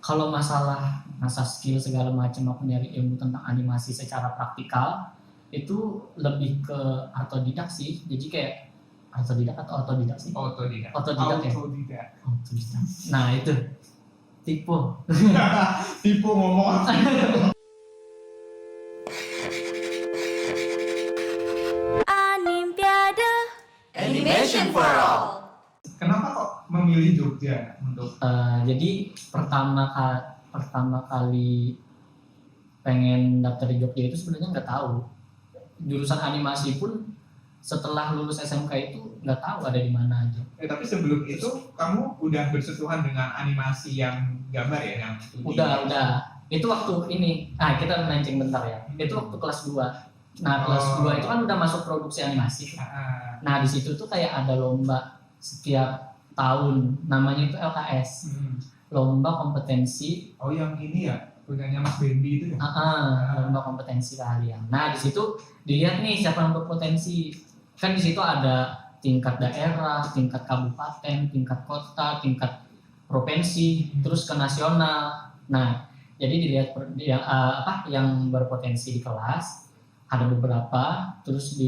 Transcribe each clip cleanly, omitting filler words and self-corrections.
Kalau masalah skill segala macam aku nyari ilmu tentang animasi secara praktikal itu lebih ke autodidak sih. Jadi kayak autodidak atau otodidak sih? Otodidak. Otodidak ya? Otodidak. Nah itu tipe. Tipe ngomong. Animpiade Animation for All. Kenapa kok memilih Jogja untuk? Jadi pertama kali pengen daftar di Jogja itu sebenarnya nggak tahu jurusan animasi pun setelah lulus SMK itu nggak tahu ada di mana aja. Tapi sebelum itu kamu udah bersentuhan dengan animasi yang gambar ya, yang 2D? Udah. Itu waktu ini. Kita melenceng bentar ya. Itu waktu kelas 2. Nah, kelas 2 itu kan udah masuk produksi animasi. Nah, di situ tuh kayak ada lomba setiap tahun, namanya itu LKS. Lomba kompetensi. Oh, yang ini ya, punyanya Mas Bendi itu ya? Lomba kompetensi keahlian. Nah, di situ dilihat nih siapa yang berpotensi. Kan di situ ada tingkat daerah, tingkat kabupaten, tingkat kota, tingkat provinsi, terus ke nasional. Nah, jadi dilihat yang berpotensi di kelas ada beberapa, terus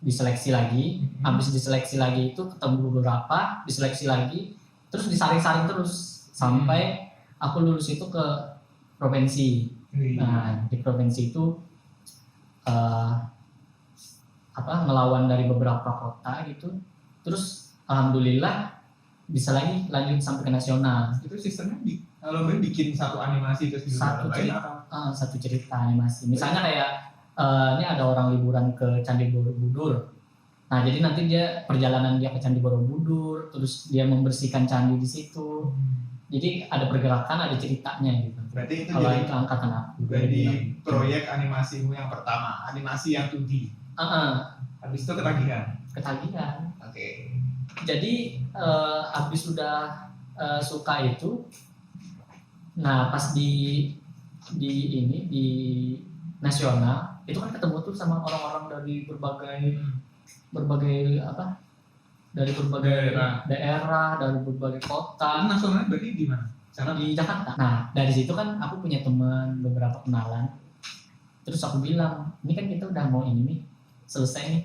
diseleksi lagi. Habis diseleksi lagi itu ketemu beberapa, diseleksi lagi, terus disaring-saring terus sampai aku lulus itu ke provinsi. Nah, di provinsi itu ngelawan dari beberapa kota gitu. Terus alhamdulillah bisa lagi lanjut sampai ke nasional. Itu sistemnya lomba bikin satu animasi terus satu cerita animasi. Misalnya kayak ini ada orang liburan ke Candi Borobudur. Nah, jadi nanti perjalanan dia ke Candi Borobudur, terus dia membersihkan candi di situ. Jadi ada pergerakan, ada ceritanya gitu. Berarti itu kalau itu angkatan aku. Berarti proyek animasimu yang pertama, animasi yang 2D. Habis itu ketagihan. Oke. Jadi habis sudah suka itu, nah pas di nasional itu kan ketemu tuh sama orang-orang dari berbagai dari berbagai daerah, dari berbagai kota. Nasionalnya berarti di mana? Di Jakarta. Nah, dari situ kan aku punya teman, beberapa kenalan. Terus aku bilang, ini kan kita udah mau ini nih, selesai nih,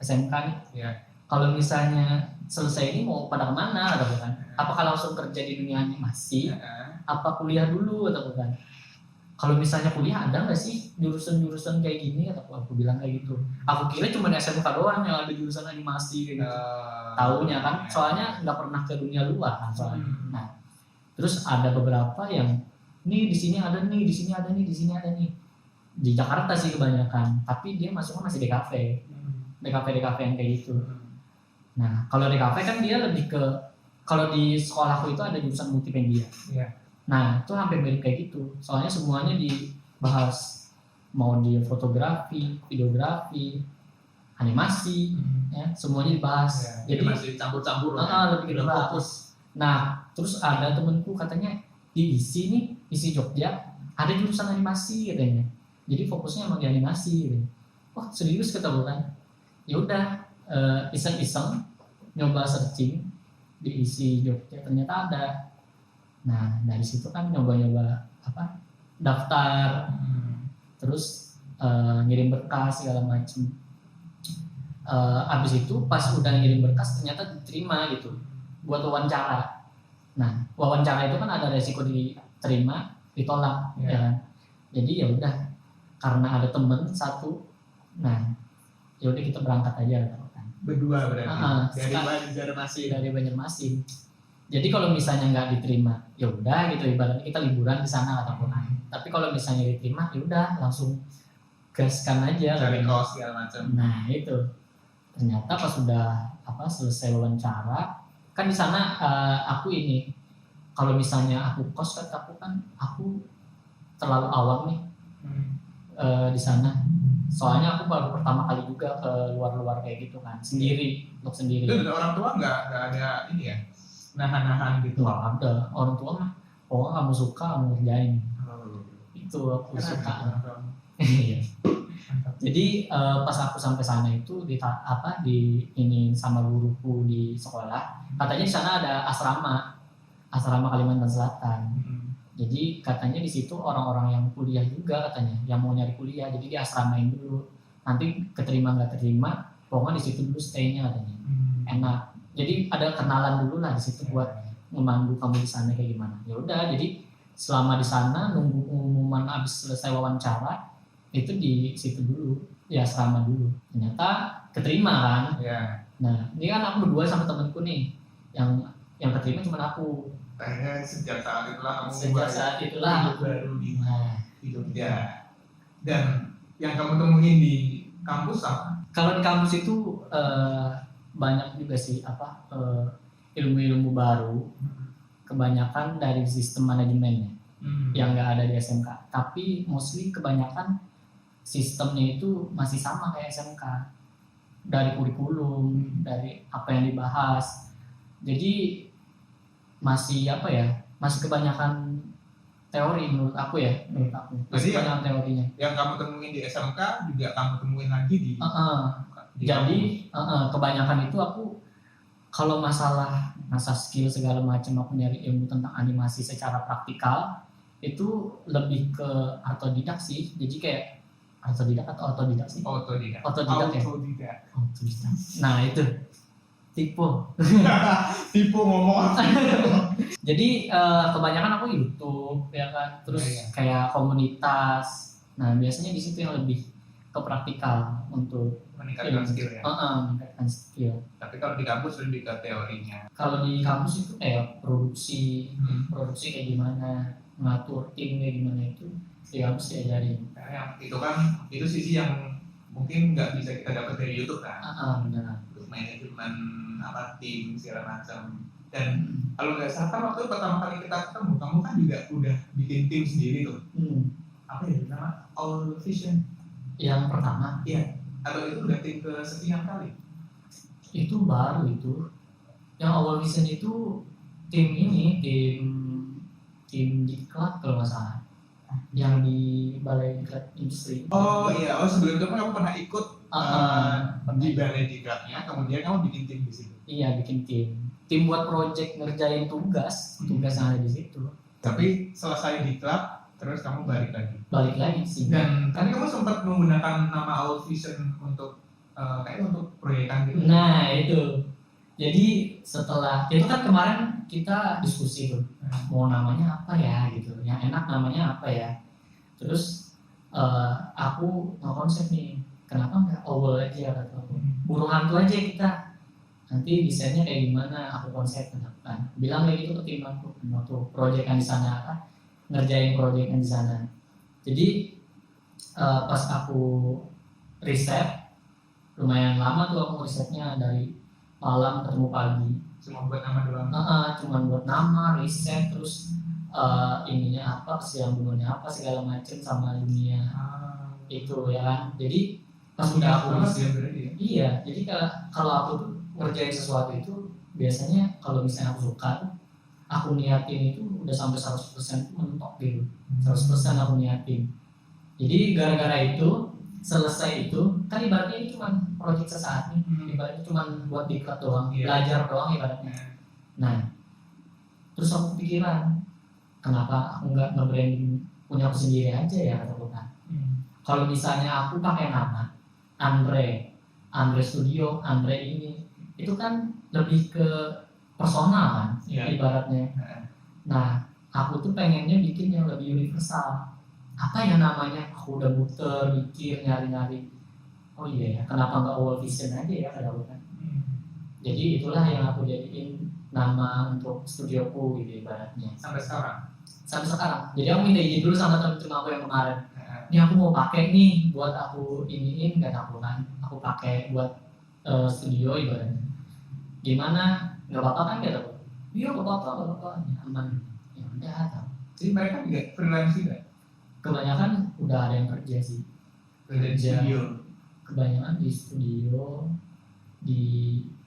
SMK nih. Yeah. Kalau misalnya selesai ini mau pada kemana, atau bukan? Apakah langsung kerja di dunia animasi? Apa kuliah dulu, atau bukan? Kalau misalnya kuliah ada nggak sih jurusan-jurusan kayak gini? Atau aku bilang kayak gitu. Aku kira cuma di SMK doang yang ada jurusan animasi kayak gitu. Taunya kan, soalnya nggak pernah ke dunia luar kan soalnya. Nah, terus ada beberapa yang nih di sini ada nih, di sini ada nih, di sini ada nih. Di Jakarta sih kebanyakan, tapi dia masuknya masih DKV yang kayak gitu. Nah, kalau DKV kan dia lebih ke, kalau di sekolahku itu ada jurusan multimedia. Yeah. Nah, itu hampir mirip kayak gitu. Soalnya semuanya dibahas, mau di fotografi, videografi, animasi, ya, semuanya dibahas. Yeah. Jadi masih campur-campur lebih ke fokus. Nah, terus ada temenku katanya di isi Jogja ada jurusan animasi katanya. Jadi fokusnya emang di animasi gitu. Wah, serius kata gue kan. Ya udah, iseng-iseng nyoba searching di isi Jogja, ternyata ada. Nah, dari situ kan nyoba-nyoba daftar, terus ngirim berkas segala macem. Abis itu pas udah ngirim berkas ternyata diterima gitu buat wawancara. Nah, wawancara itu kan ada resiko diterima, ditolak, ya kan. Jadi ya udah, karena ada temen satu, nah ya udah kita berangkat aja kan. Berdua berarti. Dari Banjarmasin. Jadi kalau misalnya nggak diterima, ya udah gitu, ibaratnya kita liburan di sana atau apa. Tapi kalau misalnya diterima, ya udah langsung gaskan aja. Cari kos segala macam. Nah itu, ternyata pas sudah selesai wawancara, kan di sana aku ini, kalau misalnya aku kos kan aku terlalu awam nih di sana. Soalnya aku baru pertama kali juga ke luar kayak gitu kan, untuk sendiri. Itu orang tua nggak ada ini ya, nahan gitu? Nggak ada, orang tua mah pokoknya kamu suka kamu kerjain. Itu aku suka. Iya. Jadi pas aku sampai sana itu ini sama guruku di sekolah, katanya di sana ada asrama Kalimantan Selatan. Jadi katanya di situ orang-orang yang kuliah juga katanya, yang mau nyari kuliah, jadi diasramain dulu. Nanti keterima nggak terima, pokoknya di situ dulu stay-nya katanya. Enak. Jadi ada kenalan dulu lah di situ buat memandu kamu di sana kayak gimana. Ya udah, jadi selama di sana nunggu pengumuman habis selesai wawancara itu di situ dulu, di asrama dulu. Ternyata keterima kan. Ya. Nah, ini kan aku berdua sama temanku nih, yang keterima cuma aku. Akhirnya sejak saat itulah kamu Sejak saat itulah hidup baru di Nah, Jogja. Dan yang kamu temuin di kampus apa? kalau di kampus itu banyak juga sih ilmu-ilmu baru, kebanyakan dari sistem manajemennya yang nggak ada di SMK. Tapi mostly kebanyakan sistemnya itu masih sama kayak SMK, dari kurikulum, dari apa yang dibahas. Jadi masih masih kebanyakan teori menurut aku ya, masih kebanyakan teorinya. Yang kamu temuin di SMK juga kamu temuin lagi di jadi kebanyakan itu aku kalau masalah skill segala macam, aku nyari ilmu tentang animasi secara praktikal itu lebih ke autodidak sih. Jadi kayak autodidak sih. Autodidak. Nah itu tipe ngomong. Jadi kebanyakan aku YouTube ya kan, terus kayak komunitas. Nah biasanya di situ yang lebih ke praktikal untuk meningkatkan skill ya. Meningkatkan skill. Tapi kalau di kampus lebih ke teorinya. Kalau di kampus itu kayak produksi kayak gimana, ngatur tim kayak gimana, itu di kampus diajarin. Nah, itu sisi yang mungkin nggak bisa kita dapat dari YouTube kan. Benar. Untuk manajemen tim segala macam. Dan kalau nggak salah kan waktu pertama kali kita ketemu, kamu kan juga udah bikin tim sendiri tuh. Apa ya nama? All Vision. Yang pertama. Iya. Atau itu udah tim kesekian kali? Itu baru itu. Yang All Vision itu tim diklat kalau nggak salah. Yang di Balai Diklat Industri. Oh iya, sebelum itu kan kamu pernah ikut di Balai Diklatnya, kemudian kamu bikin tim di situ. Iya, bikin tim buat project ngerjain tugas yang ada di situ. Tapi selesai diklat, terus kamu balik lagi sih. Dan tadi kamu sempat menggunakan nama All Vision untuk kayak untuk proyekan gitu. Nah itu, jadi setelah itu kan kemarin kita diskusi tuh, mau namanya apa ya gitu, yang enak namanya apa ya. Terus aku mau konsep nih, kenapa nggak owl aja kata aku, burung hantu aja kita, nanti desainnya kayak gimana, aku konsep kan. Bilang kayak gitu ke tim aku waktu proyekan di sana, ngerjain proyekan di sana. Jadi pas aku riset, lumayan lama tuh aku risetnya, dari malam ketemu pagi. Cuma buat nama doang. Cuma buat nama, riset, terus ininya apa, kesinambungannya apa segala macam sama dunia itu ya kan. Jadi pas udah aku iya, jadi kalau aku tuh ngerjain sesuatu itu biasanya kalau misalnya aku suka, aku niatin itu udah sampai 100% mentok gitu. 100% aku niatin. Jadi gara-gara itu, selesai itu, kan ibaratnya ini cuma proyek sesaat nih, ibaratnya cuma buat diklat doang, belajar doang ibaratnya. Nah, terus aku pikiran, kenapa aku nggak nge-branding punya aku sendiri aja ya, kata aku kan. Kalau misalnya aku pakai nama Andre Studio, Andre ini, itu kan lebih ke personal kan, ibaratnya. Nah, aku tuh pengennya bikin yang lebih universal. Apa ya namanya? Aku udah muter, mikir, nyari-nyari. Oh iya ya, kenapa nggak All Vision aja ya, kata aku kan. Jadi itulah yang aku jadiin nama untuk studioku gitu ibaratnya. Sampai sekarang. Jadi aku minta izin dulu sama temen-temen aku yang kemarin. Ini aku mau pakai nih buat aku iniin, kata aku kan. Aku pakai buat studio ibaratnya. Gimana? Nggak apa-apa kan kata aku? Iya nggak apa-apa, aman. Ya udah. Jadi mereka juga freelance juga? Kebanyakan udah ada yang kerja sih. Kerja studio. Kebanyakan di studio,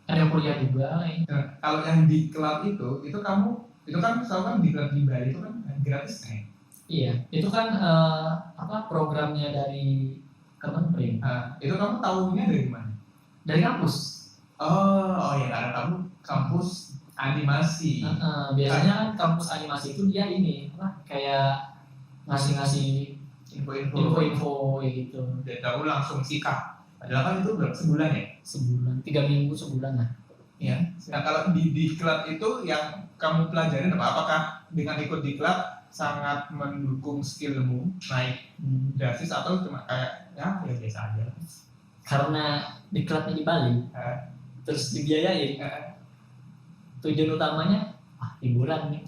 ada yang kuliah juga. Nah, kalau yang di cloud itu kamu kan selalu kan di cloud di Bali itu kan gratis kan? Iya, itu kan programnya dari Kemenprin. Itu kamu tahunya dari mana? Dari kampus. Oh ya, karena kamu kampus Animasi. Biasanya kan kampus animasi itu dia ini apa kayak ngasih info-info gitu. Dan kamu langsung sikap. Padahal kan itu berapa sebulan ya? Sebulan, 3 minggu sebulan lah. Iya. Nah kalau di diklat itu yang kamu pelajarin apa? Apakah dengan ikut diklat sangat mendukung skillmu naik drastis atau cuma kayak ya biasa aja? Karena diklatnya di Bali, terus dibiayain. Tujuan utamanya, liburan nih.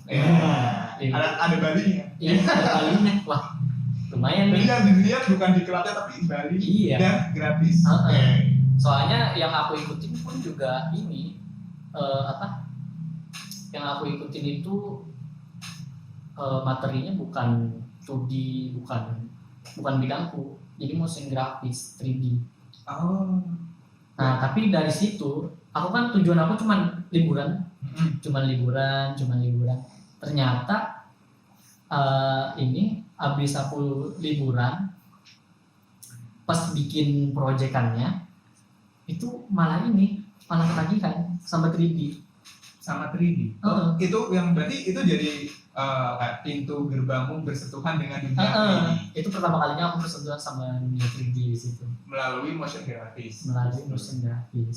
Ada Balinya. Iya, ada Balinya. Wah, lumayan Jadi nih. yang dilihat bukan diklatnya tapi Bali Iya. dan gratis. Soalnya yang aku ikutin pun juga ini yang aku ikutin itu materinya bukan 2D, bukan bidangku. Jadi motion grafis 3D. Oh. Nah, tapi dari situ aku kan tujuan aku cuman liburan. Ternyata ini habis aku liburan pas bikin proyekannya itu malah ketagihan sama 3D. Sama 3D. Itu yang berarti itu jadi kayak pintu gerbangmu bersentuhan dengan dunia 3D. Itu pertama kalinya aku bersentuhan sama dunia 3D di situ Melalui motion grafis.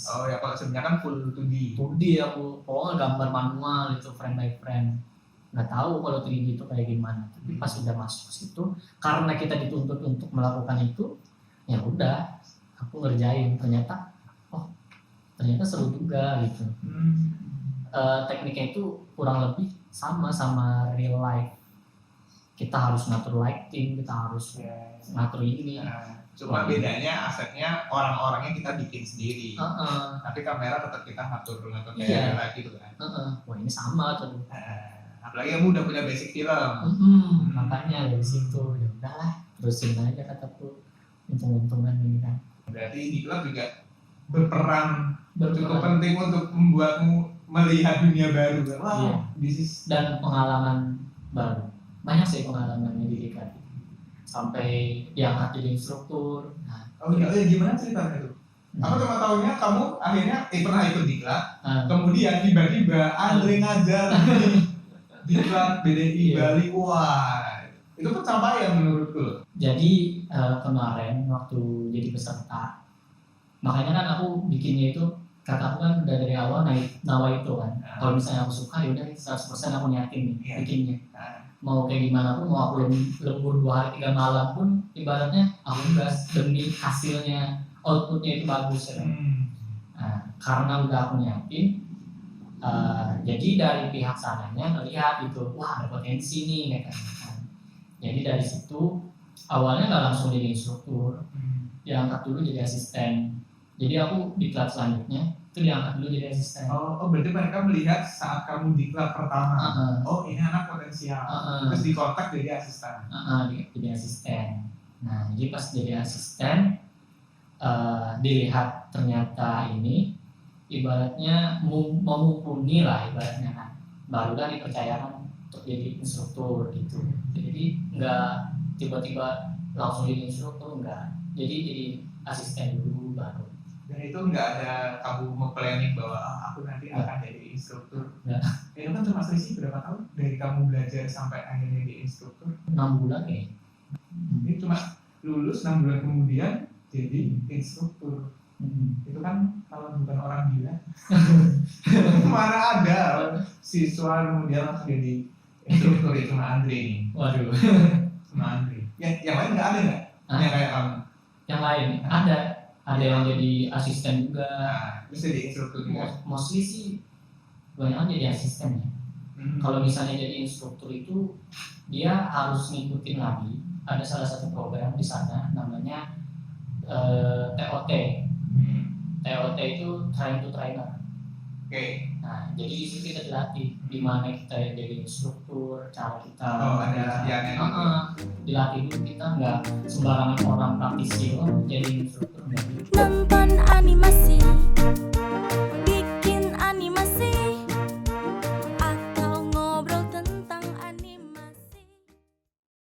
Oh ya, kalau sebenarnya kan full 2D. 2D aku pokoknya gambar manual itu frame by frame. Nggak tahu kalau 3D itu kayak gimana. Tapi pas udah masuk situ, karena kita dituntut untuk melakukan itu, ya udah aku ngerjain. Ternyata seru juga gitu. Tekniknya itu kurang lebih sama real life. Kita harus ngatur lighting, kita harus ngatur ini. Cuma bedanya asetnya orang-orangnya kita bikin sendiri. Tapi kamera tetap kita ngatur kayak real life gitu kan. Wah, ini sama tuh. Apalagi kamu udah punya basic film. Makanya dari situ ya udahlah, terusin aja kataku, untung-untungan ini kan. Berarti diklat juga berperan cukup penting untuk membuatmu melihat dunia baru. Iya. Dan pengalaman baru. Banyak sih pengalamannya di diklat. Sampai diangkat jadi instruktur. Gimana ceritanya itu? Aku cuma tahunya kamu akhirnya pernah ikut diklat, kemudian tiba-tiba Andre ngajar di diklat BDI Bali. Wah, itu pencapaian menurutku. Jadi kemarin waktu jadi peserta, makanya kan aku bikinnya itu, kata aku kan udah dari awal nawa itu kan. Kalau misalnya aku suka ya udah 100% aku niatin nih bikinnya. Mau kayak gimana pun, mau aku lembur 2 hari 3 malam pun, ibaratnya aku gas demi hasilnya, outputnya itu bagus ya. Nah, karena udah aku niatin, jadi dari pihak sananya ngelihat gitu, wah ada potensi nih katanya. Jadi dari situ awalnya nggak langsung jadi instruktur, diangkat dulu jadi asisten. Jadi aku di kelas selanjutnya itu diangkat dulu jadi asisten. Oh, berarti mereka melihat saat kamu di kelas pertama. Oh, ini anak potensial. Terus dikontak jadi asisten. Jadi asisten. Nah, jadi pas jadi asisten dilihat ternyata ini ibaratnya memumpuni lah ibaratnya kan. Barulah dipercayakan untuk jadi instruktur gitu. Jadi nggak tiba-tiba langsung jadi instruktur, enggak. Jadi asisten dulu baru. Dan itu nggak ada kamu planning bahwa aku nanti akan jadi instruktur. Itu kan cuma selisih berapa tahun dari kamu belajar sampai akhirnya jadi instruktur? 6 bulan ya. Ini cuma lulus 6 bulan kemudian jadi instruktur. Itu kan kalau bukan orang gila. Mana ada siswa kemudian langsung jadi instruktur, ya cuma Andre nih. Waduh. Cuma Andre. Yang lain nggak ada nggak? Yang kayak kamu? Yang lain ada yang jadi asisten juga. Terus jadi instruktur juga. Mostly sih banyak jadi asisten ya. Kalau misalnya jadi instruktur itu dia harus ngikutin lagi. Ada salah satu program di sana namanya TOT. TOT itu Train to Trainer. Oke. Nah, jadi di situ kita dilatih di mana kita jadi instruktur, cara kita. Ada latihannya. Dilatih dulu, kita nggak sembarangan orang praktisi jadi instruktur. Nonton animasi